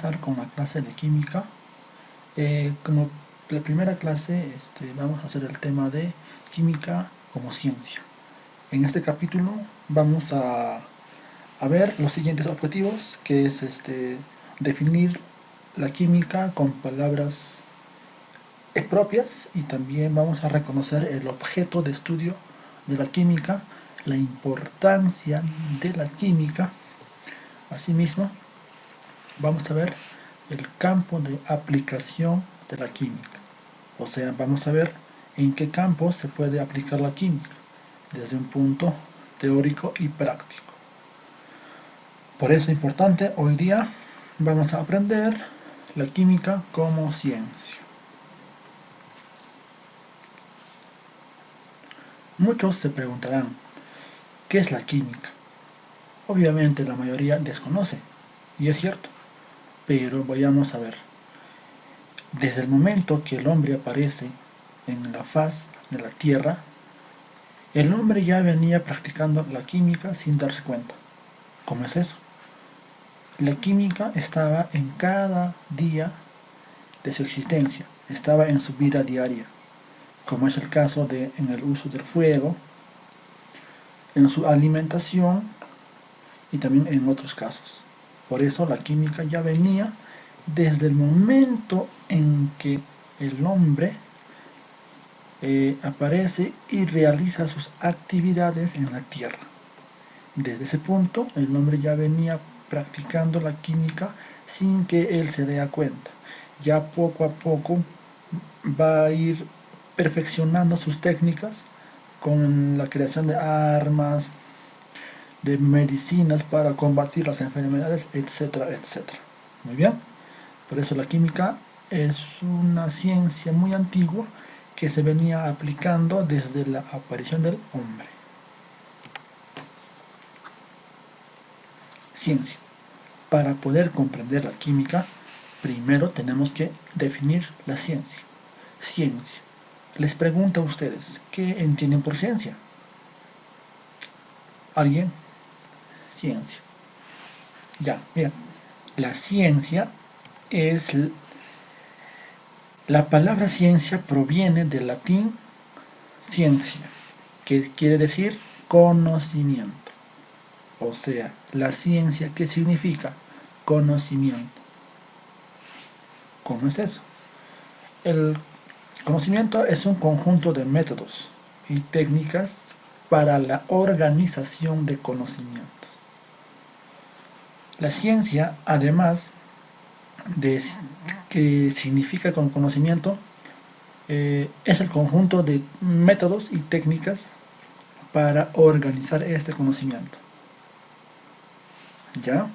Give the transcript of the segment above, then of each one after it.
empezar con la clase de química. Como la primera clase vamos a hacer el tema de química como ciencia. En este capítulo vamos a ver los siguientes objetivos, que es definir la química con palabras propias, y también vamos a reconocer el objeto de estudio de la química, la importancia de la química. Asimismo, vamos a ver el campo de aplicación de la química. O sea, vamos a ver en qué campo se puede aplicar la química, desde un punto teórico y práctico. Por eso es importante, hoy día vamos a aprender la química como ciencia. Muchos se preguntarán, ¿qué es la química? Obviamente la mayoría desconoce, y es cierto, pero vayamos a ver. Desde el momento que el hombre aparece en la faz de la Tierra, el hombre ya venía practicando la química sin darse cuenta. ¿Cómo es eso? La química estaba en cada día de su existencia, estaba en su vida diaria, como es el caso en el uso del fuego, en su alimentación y también en otros casos. Por eso la química ya venía desde el momento en que el hombre aparece y realiza sus actividades en la Tierra. Desde ese punto el hombre ya venía practicando la química sin que él se dé cuenta. Ya poco a poco va a ir perfeccionando sus técnicas con la creación de armas, de medicinas para combatir las enfermedades, etcétera, etcétera. Muy bien, por eso la química es una ciencia muy antigua que se venía aplicando desde la aparición del hombre. Ciencia. Para poder comprender la química, primero tenemos que definir la ciencia. Ciencia. Les pregunto a ustedes, ¿qué entienden por ciencia? ¿Alguien? Ciencia. Ya, mira, la ciencia es... La palabra ciencia proviene del latín ciencia, que quiere decir conocimiento. O sea, la ciencia, ¿qué significa? Conocimiento. ¿Cómo es eso? El conocimiento es un conjunto de métodos y técnicas para la organización de conocimientos. La ciencia, además de que significa con conocimiento, es el conjunto de métodos y técnicas para organizar este conocimiento. ¿Ya?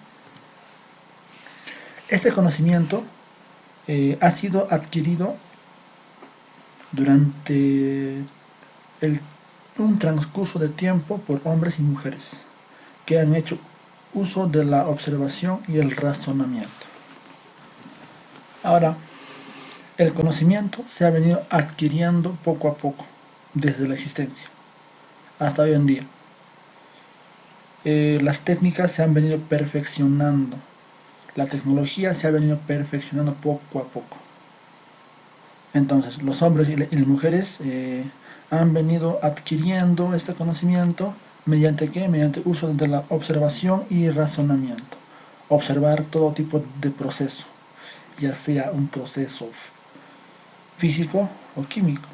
Este conocimiento ha sido adquirido durante un transcurso de tiempo por hombres y mujeres que han hecho uso de la observación y el razonamiento. Ahora, el conocimiento se ha venido adquiriendo poco a poco desde la existencia hasta hoy en día. Las técnicas se han venido perfeccionando, la tecnología se ha venido perfeccionando poco a poco. Entonces, los hombres y las mujeres han venido adquiriendo este conocimiento mediante ¿qué? Mediante uso de la observación y razonamiento. Observar todo tipo de proceso, ya sea un proceso físico o químico.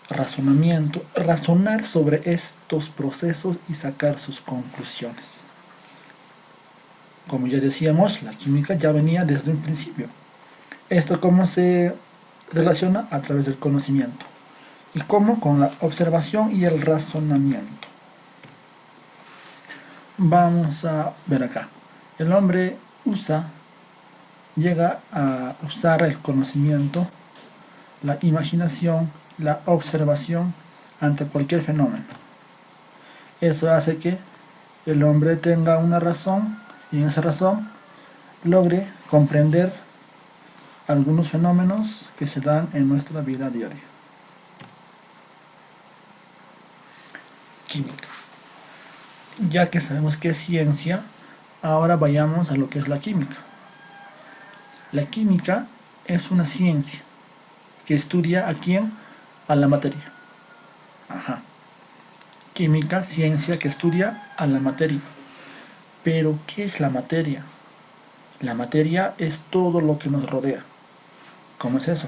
Razonamiento, razonar sobre estos procesos y sacar sus conclusiones. Como ya decíamos, la química ya venía desde un principio. ¿Esto cómo se relaciona? A través del conocimiento. ¿Y cómo? Con la observación y el razonamiento. Vamos a ver acá. El hombre llega a usar el conocimiento, la imaginación, la observación ante cualquier fenómeno. Eso hace que el hombre tenga una razón y en esa razón logre comprender algunos fenómenos que se dan en nuestra vida diaria. Química. Ya que sabemos qué es ciencia, ahora vayamos a lo que es la química. La química es una ciencia que estudia ¿a quién? A la materia. Ajá. Química, ciencia que estudia a la materia. Pero, ¿qué es la materia? La materia es todo lo que nos rodea. ¿Cómo es eso?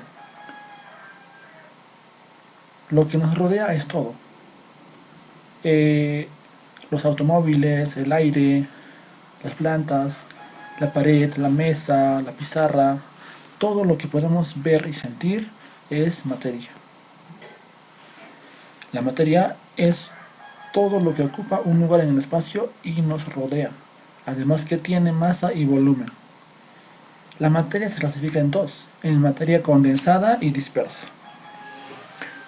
Lo que nos rodea es todo. Los automóviles, el aire, las plantas, la pared, la mesa, la pizarra, todo lo que podemos ver y sentir es materia. La materia es todo lo que ocupa un lugar en el espacio y nos rodea, además que tiene masa y volumen. La materia se clasifica en dos, en materia condensada y dispersa.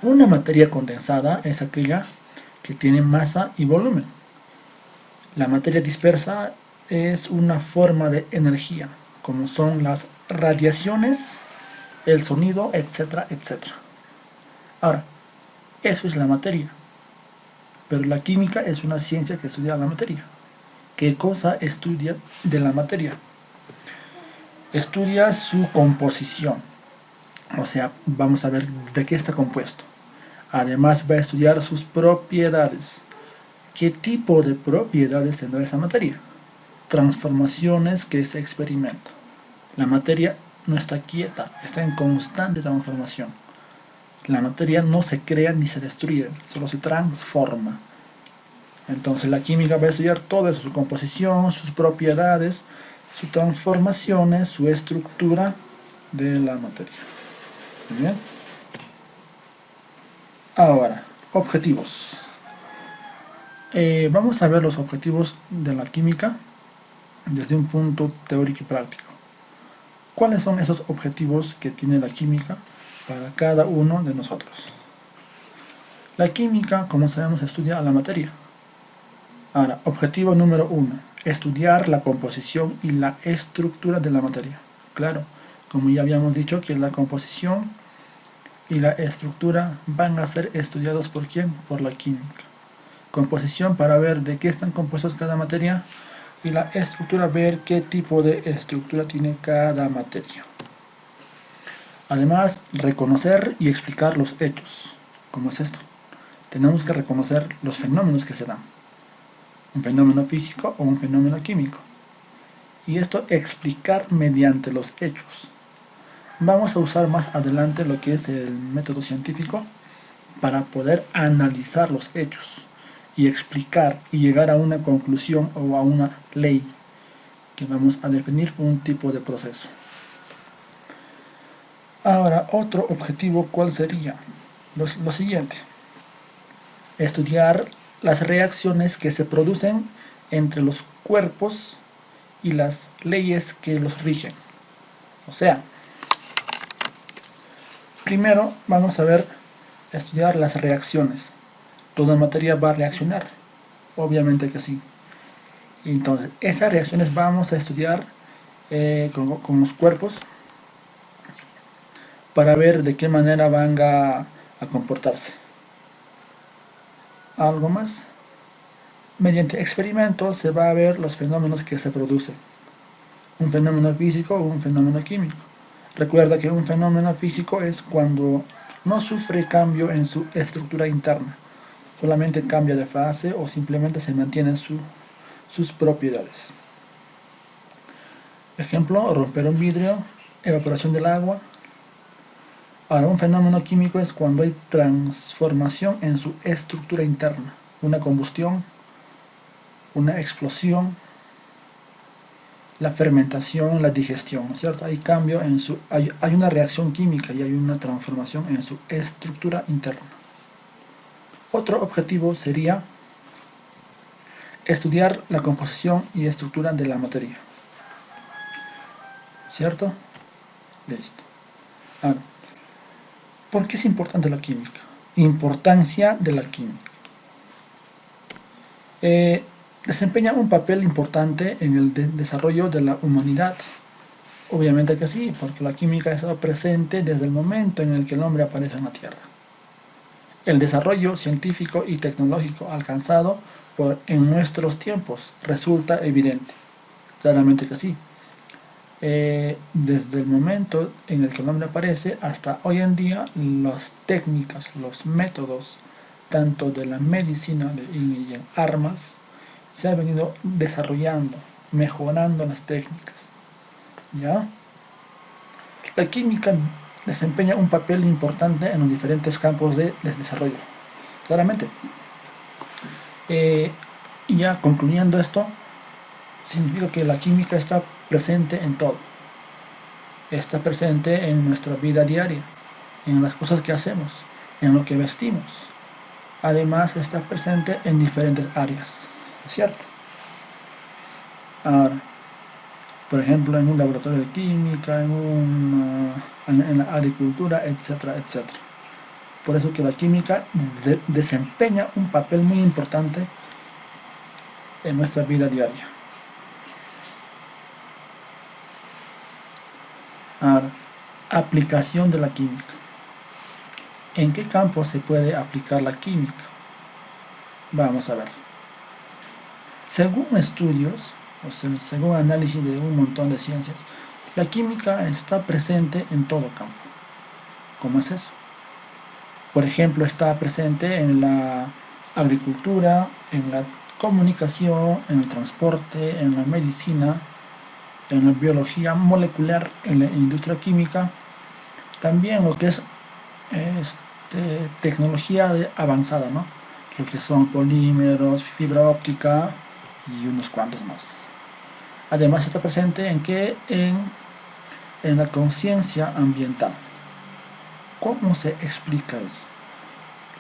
Una materia condensada es aquella que tiene masa y volumen. La materia dispersa es una forma de energía, como son las radiaciones, el sonido, etcétera, etcétera. Ahora, eso es la materia. Pero la química es una ciencia que estudia la materia. ¿Qué cosa estudia de la materia? Estudia su composición. O sea, vamos a ver de qué está compuesto. Además va a estudiar sus propiedades. ¿Qué tipo de propiedades tendrá esa materia? Transformaciones que se experimentan. La materia no está quieta, está en constante transformación. La materia no se crea ni se destruye, solo se transforma. Entonces la química va a estudiar todo eso, su composición, sus propiedades, sus transformaciones, su estructura de la materia. ¿Bien? Ahora, objetivos. Vamos a ver los objetivos de la química desde un punto teórico y práctico. ¿Cuáles son esos objetivos que tiene la química para cada uno de nosotros? La química, como sabemos, estudia a la materia. Ahora, objetivo número 1, estudiar la composición y la estructura de la materia. Claro, como ya habíamos dicho que la composición y la estructura van a ser estudiados ¿por quién? Por la química. Composición para ver de qué están compuestos cada materia y la estructura ver qué tipo de estructura tiene cada materia. Además, reconocer y explicar los hechos. ¿Cómo es esto? Tenemos que reconocer los fenómenos que se dan. Un fenómeno físico o un fenómeno químico. Y esto explicar mediante los hechos. Vamos a usar más adelante lo que es el método científico para poder analizar los hechos y explicar y llegar a una conclusión o a una ley que vamos a definir un tipo de proceso. Ahora, otro objetivo, ¿cuál sería? Lo siguiente. Estudiar las reacciones que se producen entre los cuerpos y las leyes que los rigen. O sea, primero vamos a ver, estudiar las reacciones. Toda materia va a reaccionar, obviamente que sí. Entonces, esas reacciones vamos a estudiar con los cuerpos para ver de qué manera van a comportarse. Algo más. Mediante experimentos se va a ver los fenómenos que se producen. Un fenómeno físico o un fenómeno químico. Recuerda que un fenómeno físico es cuando no sufre cambio en su estructura interna, solamente cambia de fase o simplemente se mantienen sus propiedades. Ejemplo, romper un vidrio, evaporación del agua. Ahora, un fenómeno químico es cuando hay transformación en su estructura interna, una combustión, una explosión, la fermentación, la digestión, ¿cierto? Hay cambio hay una reacción química y hay una transformación en su estructura interna. Otro objetivo sería estudiar la composición y estructura de la materia, ¿cierto? Listo. Ahora, ¿por qué es importante la química? Importancia de la química. Desempeña un papel importante en el desarrollo de la humanidad. Obviamente que sí, porque la química ha estado presente desde el momento en el que el hombre aparece en la Tierra. El desarrollo científico y tecnológico alcanzado en nuestros tiempos resulta evidente. Claramente que sí. desde el momento en el que el hombre aparece hasta hoy en día, las técnicas, los métodos, tanto de la medicina y en armas, se ha venido desarrollando, mejorando las técnicas. ¿Ya? La química desempeña un papel importante en los diferentes campos de desarrollo. Claramente. Ya concluyendo esto, significa que la química está presente en todo. Está presente en nuestra vida diaria, en las cosas que hacemos, en lo que vestimos. Además está presente en diferentes áreas, ¿cierto? Ahora, por ejemplo, en un laboratorio de química, en la agricultura, etcétera, etcétera. Por eso que la química desempeña un papel muy importante en nuestra vida diaria. Ahora, aplicación de la química. ¿En qué campo se puede aplicar la química? Vamos a ver. Según estudios, o sea, según análisis de un montón de ciencias, la química está presente en todo campo. ¿Cómo es eso? Por ejemplo, está presente en la agricultura, en la comunicación, en el transporte, en la medicina, en la biología molecular, en la industria química, también lo que es tecnología avanzada, ¿no? Lo que son polímeros, fibra óptica y unos cuantos más. Además está presente en la conciencia ambiental. ¿Cómo se explica eso?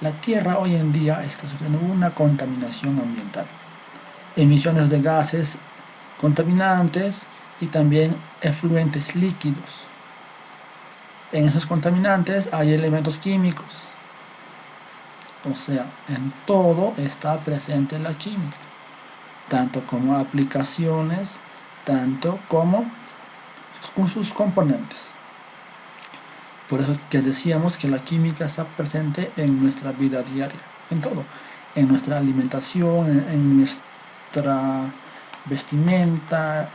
La Tierra hoy en día está sufriendo una contaminación ambiental. Emisiones de gases contaminantes y también efluentes líquidos. En esos contaminantes hay elementos químicos. O sea, en todo está presente la química, tanto como aplicaciones, tanto como sus componentes. Por eso que decíamos que la química está presente en nuestra vida diaria, en todo, en nuestra alimentación, en nuestra vestimenta,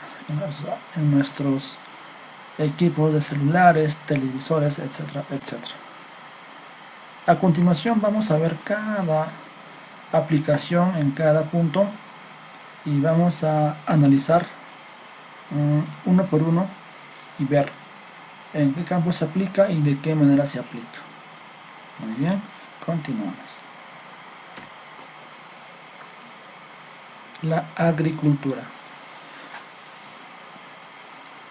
en nuestros equipos de celulares, televisores, etcétera, etcétera. A continuación vamos a ver cada aplicación en cada punto y vamos a analizar uno por uno y ver en qué campo se aplica y de qué manera se aplica. Muy bien, continuamos. La agricultura.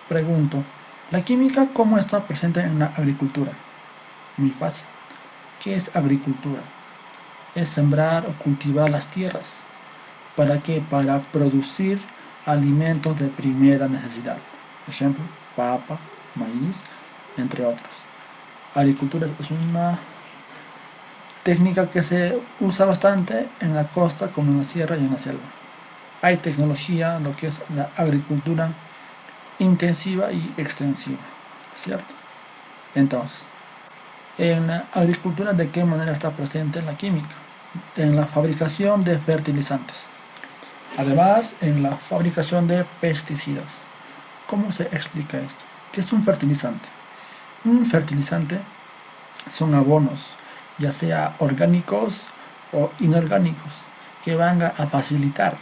Pregunto, ¿la química cómo está presente en la agricultura? Muy fácil. ¿Qué es agricultura? Es sembrar o cultivar las tierras. ¿Para qué? Para producir alimentos de primera necesidad. Por ejemplo, papa, maíz, entre otros. Agricultura es una técnica que se usa bastante en la costa como en la sierra y en la selva. Hay tecnología, lo que es la agricultura intensiva y extensiva, ¿cierto? Entonces, en la agricultura, ¿de qué manera está presente la química? En la fabricación de fertilizantes. Además, en la fabricación de pesticidas. ¿Cómo se explica esto? ¿Qué es un fertilizante? Un fertilizante son abonos, ya sea orgánicos o inorgánicos, que van a facilitar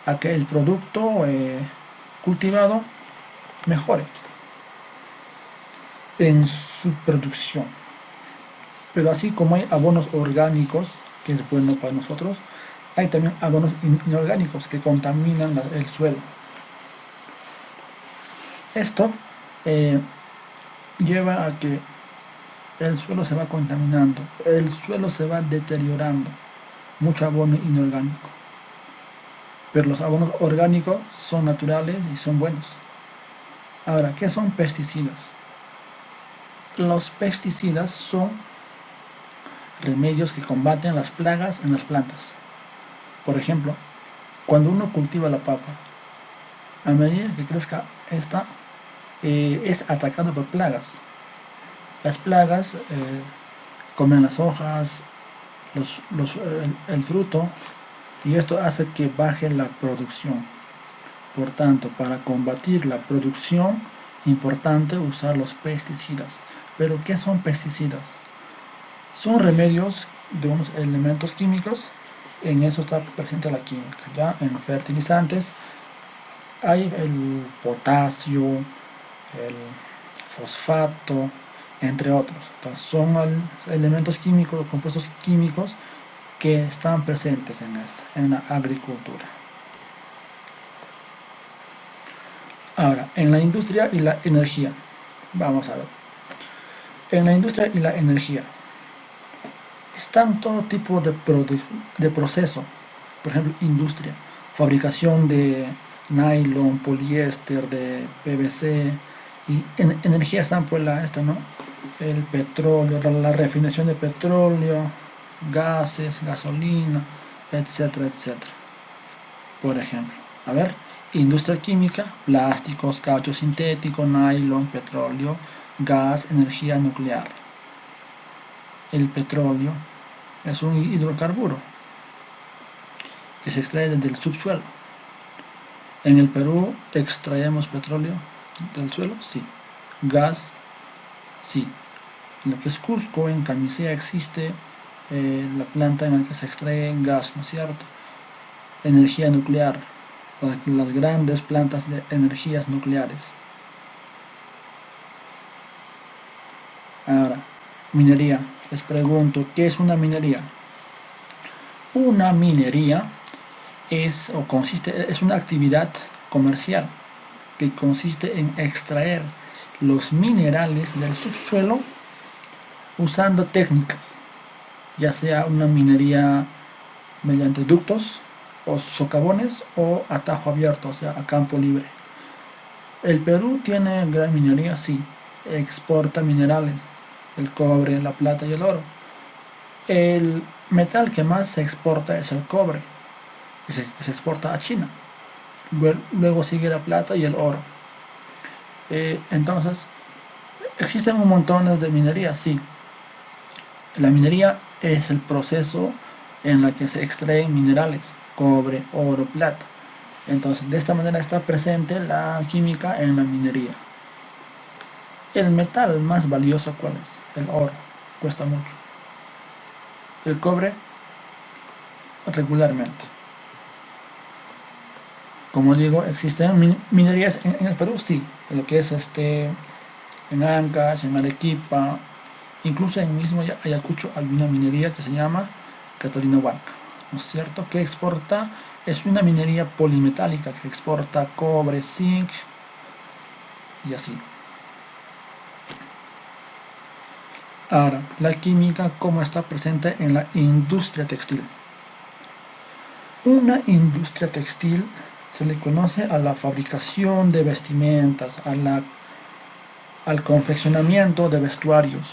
a que el producto cultivado mejore en su producción. Pero así como hay abonos orgánicos, que es bueno para nosotros, hay también abonos inorgánicos que contaminan el suelo. Esto lleva a que el suelo se va contaminando, el suelo se va deteriorando, mucho abono inorgánico. Pero los abonos orgánicos son naturales y son buenos. Ahora, ¿qué son pesticidas? Los pesticidas son remedios que combaten las plagas en las plantas. Por ejemplo, cuando uno cultiva la papa, a medida que crezca esta, es atacado por plagas. Las plagas comen las hojas, el fruto, y esto hace que baje la producción. Por tanto, para combatir la producción importante usar los pesticidas. ¿Pero qué son pesticidas? Son remedios de unos elementos químicos. En eso está presente la química. Ya en fertilizantes hay el potasio, el fosfato, entre otros. Entonces, son elementos químicos o compuestos químicos que están presentes en la agricultura. Ahora, en la industria y la energía. Vamos a ver. En la industria y la energía están todo tipo de proceso. Por ejemplo, industria, fabricación de nylon, poliéster, de PVC, y energía están por ¿no? El petróleo, la refinación de petróleo, gases, gasolina, etcétera, etcétera. Por ejemplo, a ver, industria química, plásticos, caucho sintético, nylon, petróleo, gas, energía nuclear. El petróleo es un hidrocarburo que se extrae desde el subsuelo. En el Perú extraemos petróleo del suelo, sí. Gas, sí. En lo que es Cusco, en Camisea existe la planta en la que se extrae gas, ¿no es cierto? Energía nuclear, las grandes plantas de energías nucleares. Ahora, minería. Les pregunto, ¿qué es una minería? Una minería es una actividad comercial que consiste en extraer los minerales del subsuelo usando técnicas, ya sea una minería mediante ductos o socavones o atajo abierto, o sea, a campo libre. El Perú tiene gran minería, sí, exporta minerales, el cobre, la plata y el oro. El metal que más se exporta es el cobre, que se exporta a China. Luego sigue la plata y el oro. Entonces, existen un montón de minerías, sí. La minería es el proceso en el que se extraen minerales, cobre, oro, plata. Entonces, de esta manera está presente la química en la minería. El metal más valioso, ¿cuál es? El oro, cuesta mucho. El cobre, regularmente. Como digo, existen minerías en el Perú, sí, en lo que es en Ancash, en Arequipa, incluso en mismo Ayacucho hay una minería que se llama Catalina Huanca, ¿no es cierto? Que exporta, es una minería polimetálica que exporta cobre, zinc y así. Ahora, la química, ¿cómo está presente en la industria textil? Una industria textil se le conoce a la fabricación de vestimentas, al confeccionamiento de vestuarios,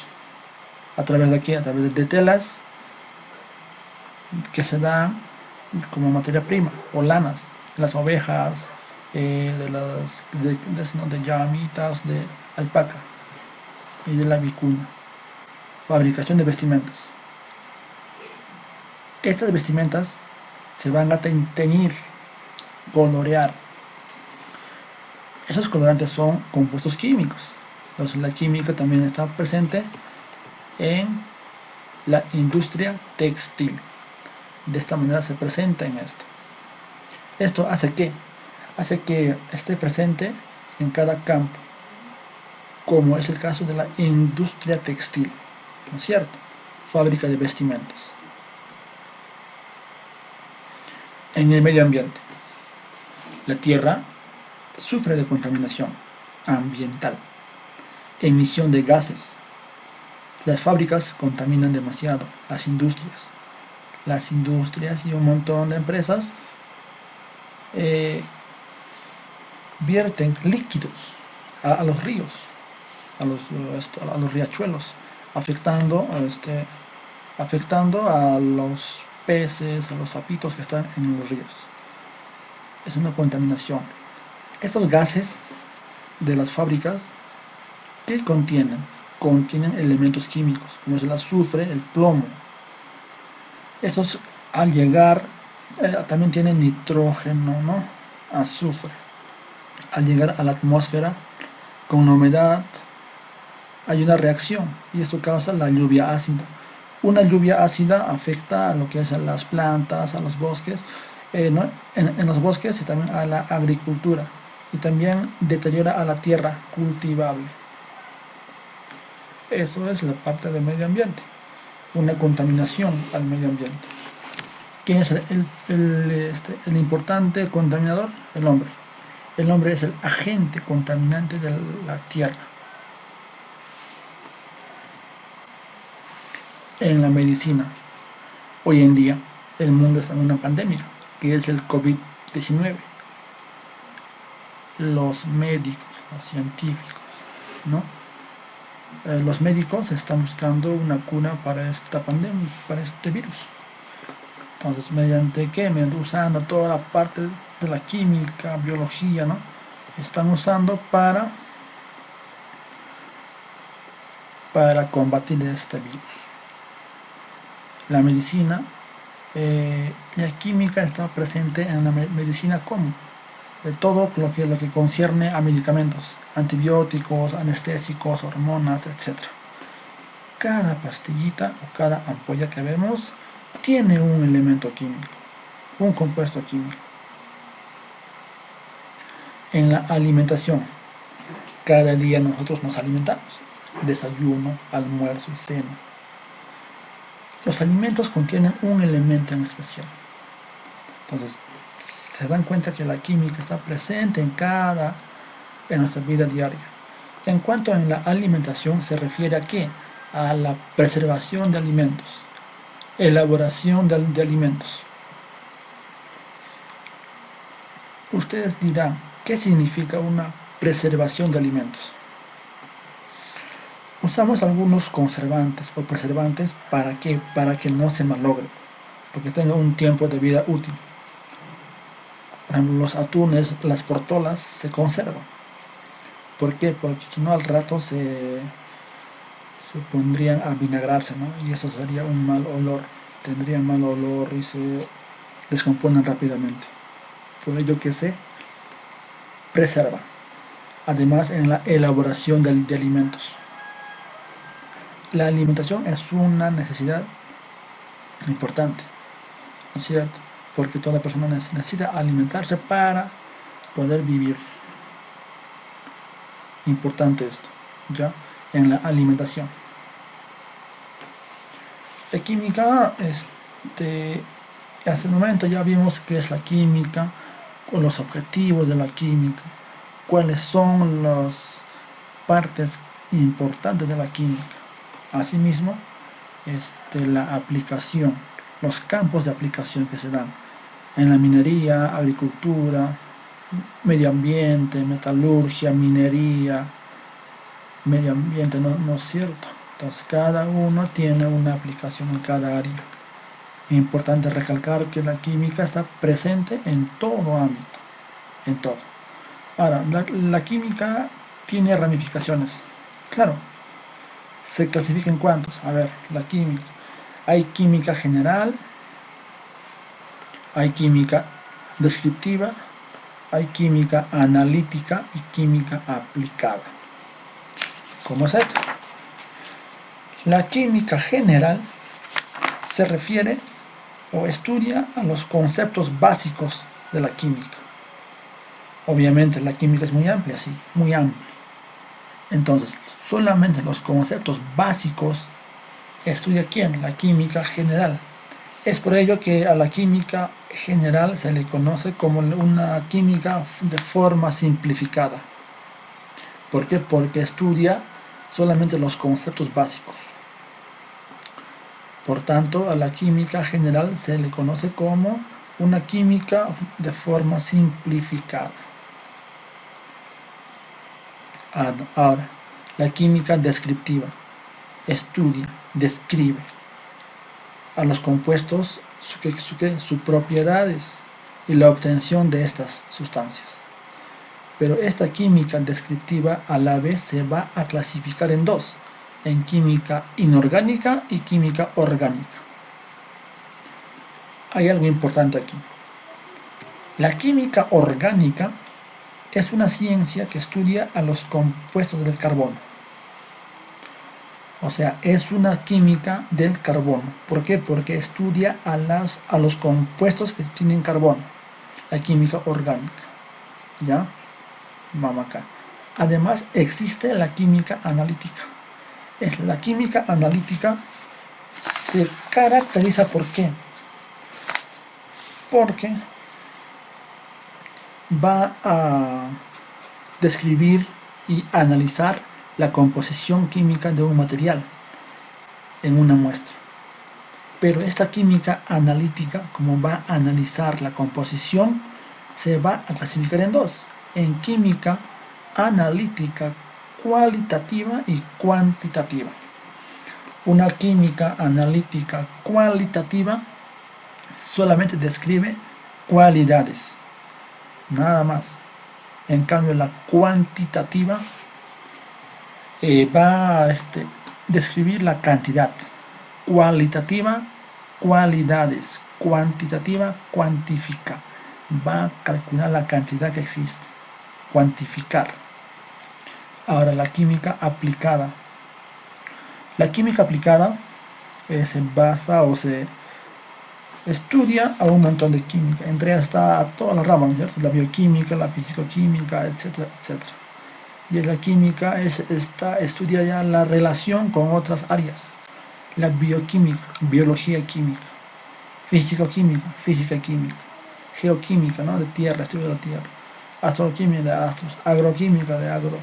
a través de aquí, a través de telas que se dan como materia prima, o lanas, las ovejas, de llamitas, de alpaca y de la vicuña. Fabricación de vestimentas. Estas vestimentas se van a teñir, colorear. Esos colorantes son compuestos químicos. Entonces la química también está presente en la industria textil. De esta manera se presenta en esto. Esto hace que esté presente en cada campo, como es el caso de la industria textil, ¿no es cierto? Fábrica de vestimentas. En el medio ambiente, la tierra sufre de contaminación ambiental, emisión de gases. Las fábricas contaminan demasiado, las industrias y un montón de empresas vierten líquidos a los ríos, a los riachuelos, afectando a los peces, a los sapitos que están en los ríos. Es una contaminación. Estos gases de las fábricas, ¿qué contienen? Contienen elementos químicos, como es el azufre, el plomo. Estos, al llegar, también tienen nitrógeno, ¿no? Azufre. Al llegar a la atmósfera, con la humedad hay una reacción y esto causa la lluvia ácida. Una lluvia ácida afecta a lo que es a las plantas, a los bosques, ¿no? en los bosques y también a la agricultura, y también deteriora a la tierra cultivable. Eso es la parte del medio ambiente, una contaminación al medio ambiente. ¿Quién es el importante contaminador? El hombre. El hombre es el agente contaminante de la tierra. En la medicina, hoy en día, el mundo está en una pandemia, que es el COVID-19. Los médicos, los científicos, ¿no? Los médicos están buscando una cura para esta pandemia, para este virus. Entonces, ¿mediante qué? Usando toda la parte de la química, biología, ¿no? Están usando para combatir este virus. La medicina, la química está presente en la medicina como todo lo que concierne a medicamentos, antibióticos, anestésicos, hormonas, etc. Cada pastillita o cada ampolla que vemos tiene un elemento químico, un compuesto químico. En la alimentación, cada día nosotros nos alimentamos, desayuno, almuerzo y cena. Los alimentos contienen un elemento en especial. Entonces, se dan cuenta que la química está presente en nuestra vida diaria. En cuanto a la alimentación, se refiere a qué? A la preservación de alimentos, elaboración de alimentos. Ustedes dirán, ¿qué significa una preservación de alimentos? Usamos algunos conservantes o preservantes ¿para qué? Para que no se malogre, porque tenga un tiempo de vida útil. Por ejemplo, los atunes, las portolas se conservan. ¿Por qué? Porque si no al rato se pondrían a vinagrarse, ¿no? Y eso sería un mal olor, tendrían mal olor y se descomponen rápidamente. Por ello que se preserva. Además, en la elaboración de alimentos. La alimentación es una necesidad importante, ¿no es cierto? Porque toda persona necesita alimentarse para poder vivir. Importante esto, ¿ya? En la alimentación. La química, hasta el momento ya vimos qué es la química, o los objetivos de la química, cuáles son las partes importantes de la química. Asimismo, la aplicación, los campos de aplicación que se dan en la minería, agricultura, medio ambiente, metalurgia, minería, medio ambiente, no es cierto. Entonces cada uno tiene una aplicación en cada área. Es importante recalcar que la química está presente en todo ámbito, en todo. Ahora, la química tiene ramificaciones. Claro, se clasifica en cuántos. A ver, la química. Hay química general, hay química descriptiva, hay química analítica y química aplicada. ¿Cómo es esto? La química general se refiere o estudia a los conceptos básicos de la química. Obviamente la química es muy amplia, sí, muy amplia. Entonces, solamente los conceptos básicos estudia ¿quién? La química general. Es por ello que a la química general se le conoce como una química de forma simplificada. ¿Por qué? Porque estudia solamente los conceptos básicos. Por tanto, a la química general se le conoce como una química de forma simplificada. Ahora, la química descriptiva estudia, describe a los compuestos sus propiedades y la obtención de estas sustancias. Pero esta química descriptiva a la vez se va a clasificar en dos, en química inorgánica y química orgánica. Hay algo importante aquí. La química orgánica es una ciencia que estudia a los compuestos del carbono. O sea, es una química del carbono. ¿Por qué? Porque estudia a los compuestos que tienen carbono. La química orgánica. ¿Ya? Vamos acá. Además, existe la química analítica. La química analítica se caracteriza ¿por qué? Porque va a describir y analizar la composición química de un material en una muestra. Pero esta química analítica, como va a analizar la composición, se va a clasificar en dos: en química analítica cualitativa y cuantitativa. Una química analítica cualitativa solamente describe cualidades, nada más. En cambio, la cuantitativa va a describir la cantidad. Cualitativa, cualidades. Cuantitativa, cuantifica. Va a calcular la cantidad que existe. Cuantificar. Ahora, la química aplicada. La química aplicada se basa o se estudia a un montón de química. Entre ellas está todas las ramas, ¿cierto? La bioquímica, la físico-química, etcétera, etcétera. Y la química estudia ya la relación con otras áreas. La bioquímica, biología química. Físico-química, física química. Geoquímica, ¿no? De tierra, estudio de la tierra. Astroquímica, de astros. Agroquímica, de agro.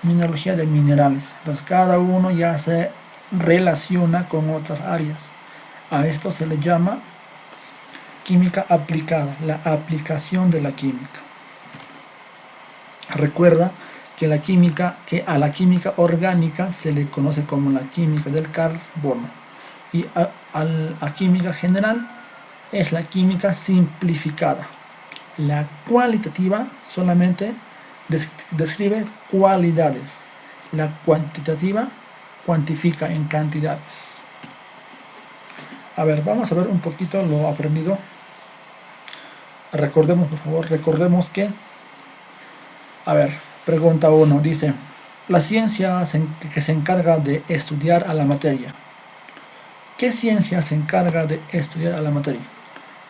Mineralogía, de minerales. Entonces cada uno ya se relaciona con otras áreas. A esto se le llama química aplicada, la aplicación de la química. Recuerda que a la química orgánica se le conoce como la química del carbono, y a la química general es la química simplificada. La cualitativa solamente describe cualidades, la cuantitativa cuantifica en cantidades. A ver, vamos a ver un poquito lo aprendido. Recordemos, por favor, recordemos que, a ver, pregunta 1, dice: la ciencia que se encarga de estudiar a la materia. ¿Qué ciencia se encarga de estudiar a la materia?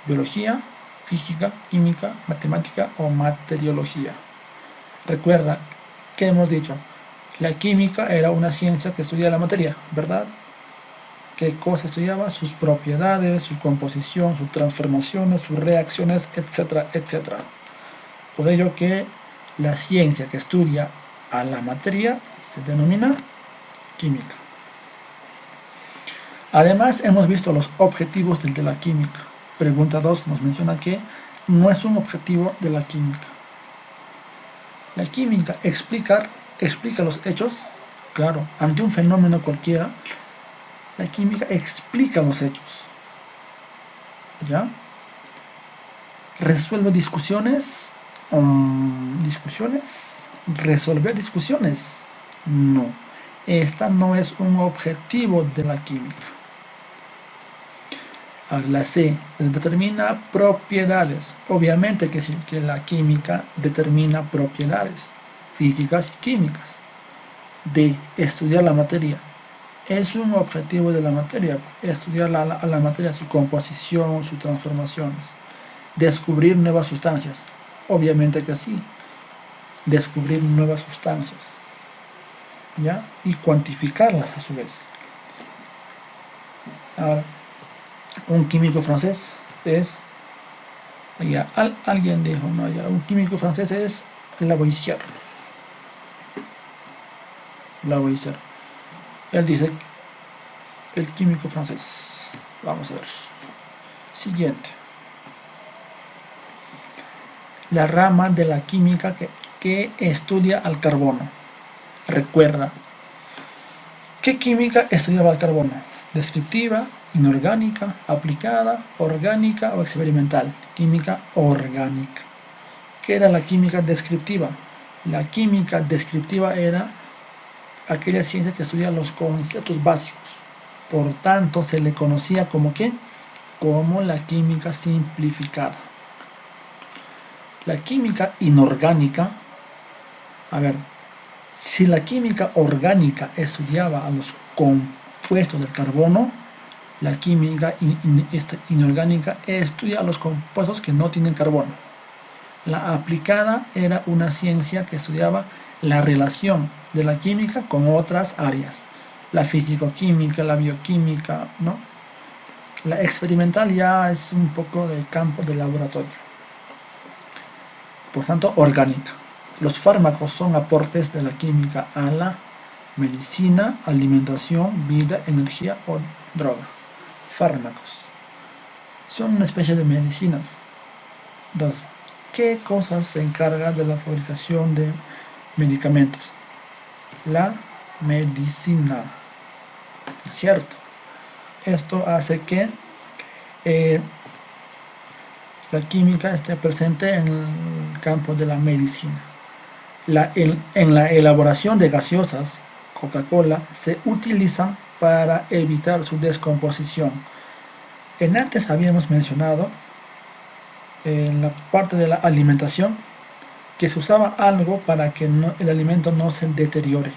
¿Biología, física, química, matemática o materiología? Recuerda que hemos dicho, la química era una ciencia que estudia la materia, ¿verdad? ¿Qué cosa estudiaba? Sus propiedades, su composición, sus transformaciones, sus reacciones, etcétera, etcétera. Por ello que la ciencia que estudia a la materia se denomina química. Además, hemos visto los objetivos de la química. Pregunta 2 nos menciona que no es un objetivo de la química. La química explica los hechos, claro, ante un fenómeno cualquiera. La química explica los hechos, ¿ya? Resuelve discusiones, resolver discusiones, no. Esta no es un objetivo de la química. Ahora, la C, determina propiedades. Obviamente que la química determina propiedades físicas y químicas. D, estudiar la materia. Es un objetivo de la materia, estudiar a la materia, su composición, sus transformaciones. Descubrir nuevas sustancias. Obviamente que sí. Descubrir nuevas sustancias, ¿ya? Y cuantificarlas a su vez. Ahora, un químico francés es, ya, alguien dijo, no, ya, un químico francés es Lavoisier. Lavoisier. Él dice, el químico francés. Vamos a ver. Siguiente. La rama de la química que estudia al carbono. Recuerda, ¿qué química estudiaba el carbono? Descriptiva, inorgánica, aplicada, orgánica o experimental. Química orgánica. ¿Qué era la química descriptiva? La química descriptiva era aquella ciencia que estudia los conceptos básicos. Por tanto, se le conocía como ¿qué? Como la química simplificada. La química inorgánica A ver, si la química orgánica estudiaba a los compuestos del carbono, la química inorgánica estudia a los compuestos que no tienen carbono. La aplicada era una ciencia que estudiaba la relación de la química con otras áreas, la físico-química, la bioquímica, ¿no? La experimental ya es un poco del campo del laboratorio. Por tanto, orgánica. Los fármacos son aportes de la química a la medicina, alimentación, vida, energía o droga. Fármacos. Son una especie de medicinas. Entonces, ¿qué cosas se encarga de la fabricación de medicamentos? La medicina, ¿cierto? Esto hace que la química esté presente en el campo de la medicina. En la elaboración de gaseosas, Coca-Cola, se utilizan para evitar su descomposición. Antes habíamos mencionado en la parte de la alimentación que se usaba algo para que el alimento no se deteriore.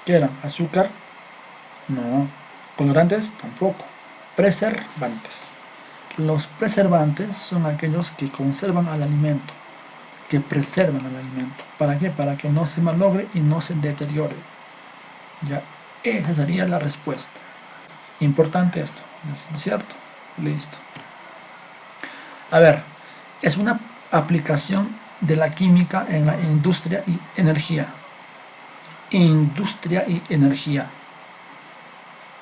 ¿Qué eran? ¿Azúcar? No. ¿Colorantes? Tampoco. Preservantes. Los preservantes son aquellos que conservan al alimento, que preservan el alimento. ¿Para qué? Para que no se malogre y no se deteriore. Ya, esa sería la respuesta. Importante esto, ¿no es cierto? Listo. A ver, es una aplicación de la química en la industria y energía. Industria y energía.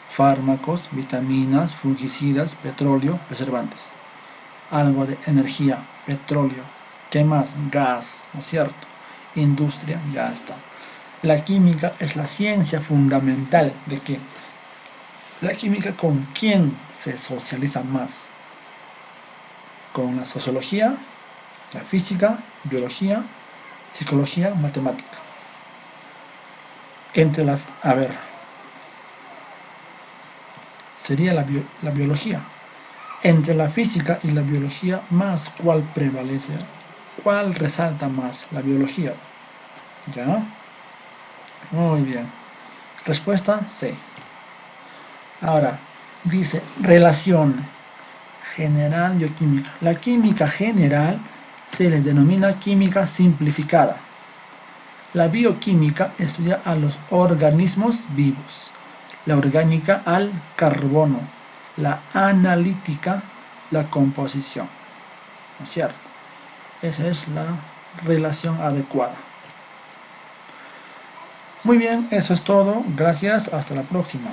Fármacos, vitaminas, fungicidas, petróleo, preservantes. Algo de energía, petróleo. ¿Qué más? Gas, ¿no es cierto? Industria, ya está. La química es la ciencia fundamental de que la química, ¿con quién se socializa más? Con la sociología, la física, biología, psicología, matemática. Sería la biología. Entre la física y la biología, más, ¿cuál prevalece? ¿Cuál resalta más? La biología. ¿Ya? Muy bien. Respuesta C. Ahora, dice relación general bioquímica. La química general se le denomina química simplificada. La bioquímica estudia a los organismos vivos. La orgánica al carbono. La analítica, la composición. ¿No es cierto? Esa es la relación adecuada. Muy bien, eso es todo. Gracias. Hasta la próxima.